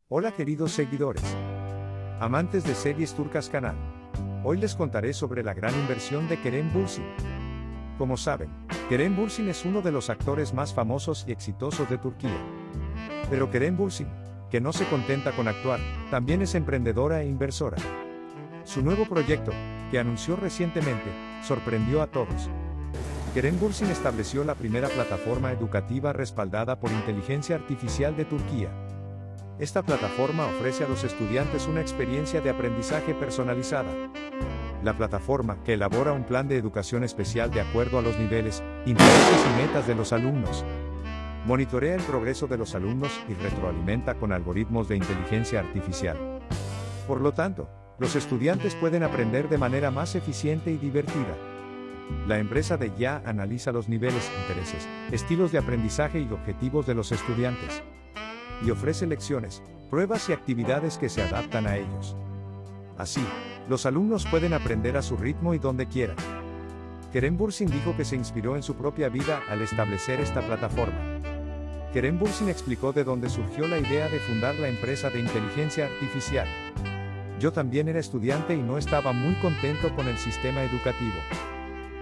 Hola queridos seguidores, amantes de series turcas canal. Hoy les contaré sobre la gran inversión de Kerem Bürsin. Como saben, Kerem Bürsin es uno de los actores más famosos y exitosos de Turquía. Pero Kerem Bürsin, que no se contenta con actuar, también es emprendedora e inversora. Su nuevo proyecto, que anunció recientemente, sorprendió a todos. Kerem Bürsin estableció la primera plataforma educativa respaldada por inteligencia artificial de Turquía. Esta plataforma ofrece a los estudiantes una experiencia de aprendizaje personalizada. La plataforma, que elabora un plan de educación especial de acuerdo a los niveles, intereses y metas de los alumnos, monitorea el progreso de los alumnos y retroalimenta con algoritmos de inteligencia artificial. Por lo tanto, los estudiantes pueden aprender de manera más eficiente y divertida. La empresa de Ya analiza los niveles, intereses, estilos de aprendizaje y objetivos de los estudiantes, y ofrece lecciones, pruebas y actividades que se adaptan a ellos. Así, los alumnos pueden aprender a su ritmo y donde quieran. Kerem Bürsin dijo que se inspiró en su propia vida al establecer esta plataforma. Kerem Bürsin explicó de dónde surgió la idea de fundar la empresa de inteligencia artificial. Yo también era estudiante y no estaba muy contento con el sistema educativo.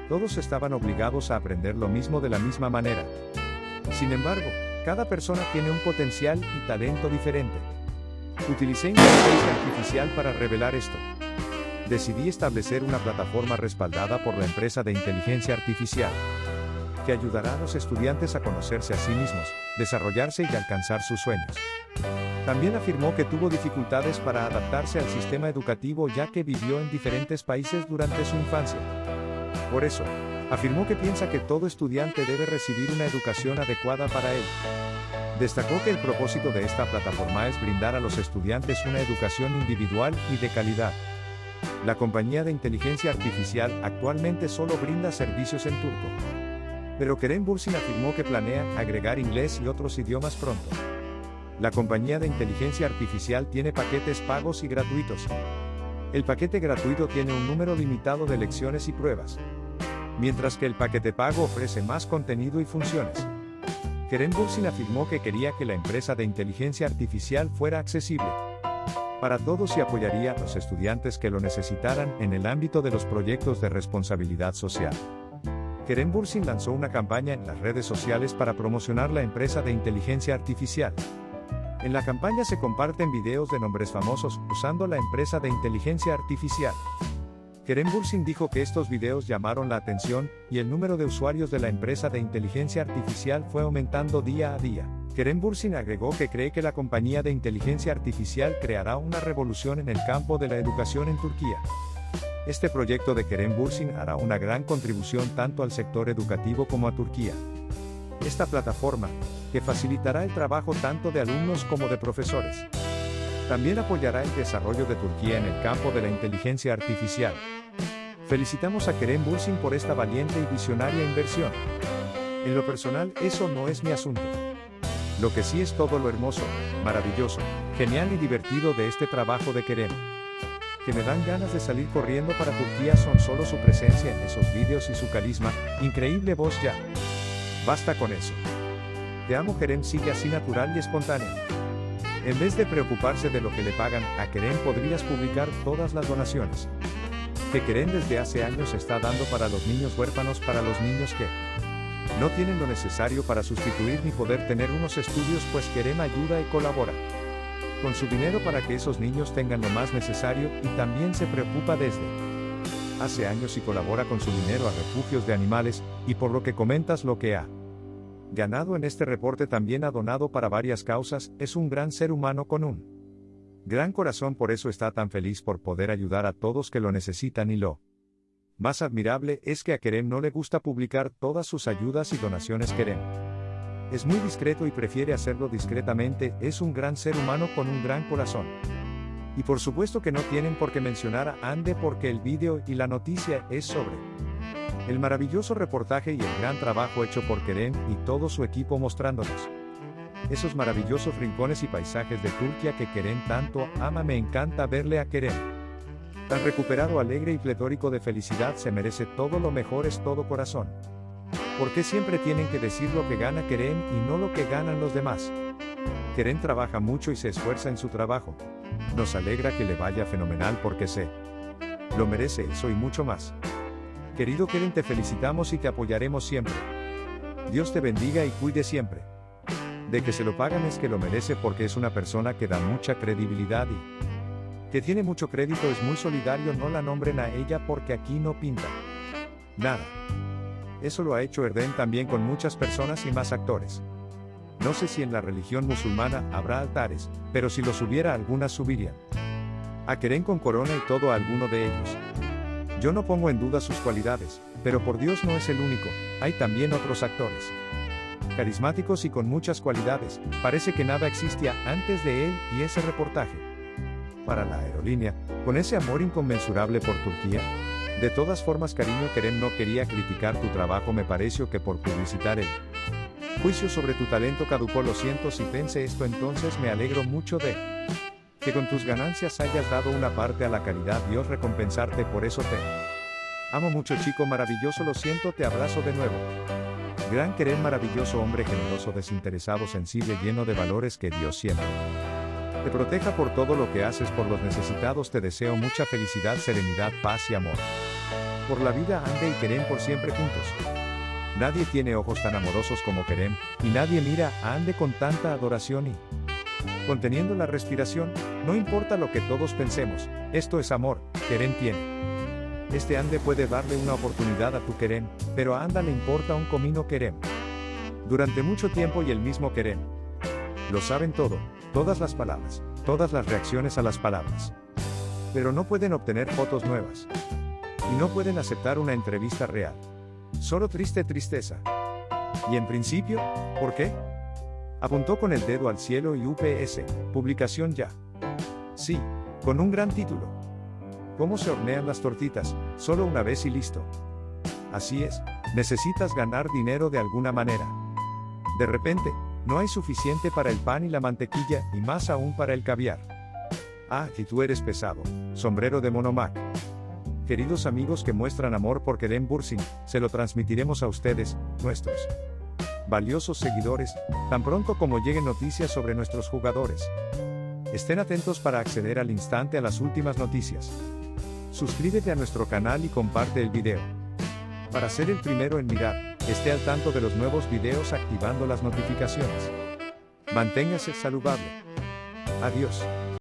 Todos estaban obligados a aprender lo mismo de la misma manera. Sin embargo, cada persona tiene un potencial y talento diferente. Utilicé inteligencia artificial para revelar esto. Decidí establecer una plataforma respaldada por la empresa de inteligencia artificial, que ayudará a los estudiantes a conocerse a sí mismos, desarrollarse y alcanzar sus sueños. También afirmó que tuvo dificultades para adaptarse al sistema educativo ya que vivió en diferentes países durante su infancia. Por eso, afirmó que piensa que todo estudiante debe recibir una educación adecuada para él. Destacó que el propósito de esta plataforma es brindar a los estudiantes una educación individual y de calidad. La compañía de inteligencia artificial actualmente solo brinda servicios en turco. Pero Kerem Bürsin afirmó que planea agregar inglés y otros idiomas pronto. La compañía de inteligencia artificial tiene paquetes pagos y gratuitos. El paquete gratuito tiene un número limitado de lecciones y pruebas, mientras que el paquete pago ofrece más contenido y funciones. Kerem Bürsin afirmó que quería que la empresa de inteligencia artificial fuera accesible para todos y apoyaría a los estudiantes que lo necesitaran en el ámbito de los proyectos de responsabilidad social. Kerem Bürsin lanzó una campaña en las redes sociales para promocionar la empresa de inteligencia artificial. En la campaña se comparten videos de nombres famosos usando la empresa de inteligencia artificial. Kerem Bürsin dijo que estos videos llamaron la atención, y el número de usuarios de la empresa de inteligencia artificial fue aumentando día a día. Kerem Bürsin agregó que cree que la compañía de inteligencia artificial creará una revolución en el campo de la educación en Turquía. Este proyecto de Kerem Bürsin hará una gran contribución tanto al sector educativo como a Turquía. Esta plataforma, que facilitará el trabajo tanto de alumnos como de profesores, también apoyará el desarrollo de Turquía en el campo de la inteligencia artificial. Felicitamos a Kerem Bürsin por esta valiente y visionaria inversión. En lo personal, eso no es mi asunto. Lo que sí es todo lo hermoso, maravilloso, genial y divertido de este trabajo de Kerem, que me dan ganas de salir corriendo para Turquía son solo su presencia en esos vídeos y su carisma, increíble voz ya. Basta con eso. Te amo Kerem, sigue así natural y espontáneo. En vez de preocuparse de lo que le pagan, a Kerem podrías publicar todas las donaciones que Kerem desde hace años está dando para los niños huérfanos, para los niños que no tienen lo necesario para sustituir ni poder tener unos estudios, pues Kerem ayuda y colabora con su dinero para que esos niños tengan lo más necesario, y también se preocupa desde hace años y colabora con su dinero a refugios de animales, y por lo que comentas lo que ha ganado en este reporte también ha donado para varias causas. Es un gran ser humano con un gran corazón, por eso está tan feliz por poder ayudar a todos que lo necesitan, y lo más admirable es que a Kerem no le gusta publicar todas sus ayudas y donaciones. Kerem es muy discreto y prefiere hacerlo discretamente, es un gran ser humano con un gran corazón. Y por supuesto que no tienen por qué mencionar a Ande porque el vídeo y la noticia es sobre el maravilloso reportaje y el gran trabajo hecho por Kerem y todo su equipo mostrándonos esos maravillosos rincones y paisajes de Turquía que Kerem tanto ama. Me encanta verle a Kerem tan recuperado, alegre y pletórico de felicidad. Se merece todo lo mejor, es todo corazón. ¿Por qué siempre tienen que decir lo que gana Kerem y no lo que ganan los demás? Keren trabaja mucho y se esfuerza en su trabajo. Nos alegra que le vaya fenomenal porque lo merece eso y mucho más. Querido Keren, te felicitamos y te apoyaremos siempre. Dios te bendiga y cuide siempre. De que se lo pagan es que lo merece porque es una persona que da mucha credibilidad y que tiene mucho crédito, es muy solidario, no la nombren a ella porque aquí no pinta nada. Eso lo ha hecho Erdem también con muchas personas y más actores. No sé si en la religión musulmana habrá altares, pero si los hubiera algunas subirían a Keren con corona y todo a alguno de ellos. Yo no pongo en duda sus cualidades, pero por Dios no es el único, hay también otros actores carismáticos y con muchas cualidades, parece que nada existía antes de él y ese reportaje para la aerolínea, con ese amor inconmensurable por Turquía. De todas formas, cariño, Keren, no quería criticar tu trabajo, me pareció que por publicitar el juicio sobre tu talento caducó, lo siento si pensé esto, entonces me alegro mucho de que con tus ganancias hayas dado una parte a la caridad, Dios recompensarte, por eso te amo mucho, chico maravilloso, lo siento, te abrazo de nuevo. Gran Keren, maravilloso hombre generoso, desinteresado, sensible, lleno de valores, que Dios siempre te proteja por todo lo que haces por los necesitados, te deseo mucha felicidad, serenidad, paz y amor. Por la vida, Ande y Keren por siempre juntos. Nadie tiene ojos tan amorosos como Keren, y nadie mira a Ande con tanta adoración y conteniendo la respiración, no importa lo que todos pensemos, esto es amor, Keren tiene. Este Ande puede darle una oportunidad a tu Keren, pero a Anda le importa un comino Keren. Durante mucho tiempo y el mismo Keren. Lo saben todo, todas las palabras, todas las reacciones a las palabras. Pero no pueden obtener fotos nuevas. Y no pueden aceptar una entrevista real. Solo triste tristeza. Y en principio, ¿por qué? Apuntó con el dedo al cielo y UPS, publicación ya. Sí, con un gran título. ¿Cómo se hornean las tortitas? Solo una vez y listo. Así es, necesitas ganar dinero de alguna manera. De repente, no hay suficiente para el pan y la mantequilla, y más aún para el caviar. Ah, y tú eres pesado, sombrero de Monomac. Queridos amigos que muestran amor por Keren Bürsin, se lo transmitiremos a ustedes, nuestros valiosos seguidores, tan pronto como lleguen noticias sobre nuestros jugadores. Estén atentos para acceder al instante a las últimas noticias. Suscríbete a nuestro canal y comparte el video. Para ser el primero en mirar, esté al tanto de los nuevos videos activando las notificaciones. Manténgase saludable. Adiós.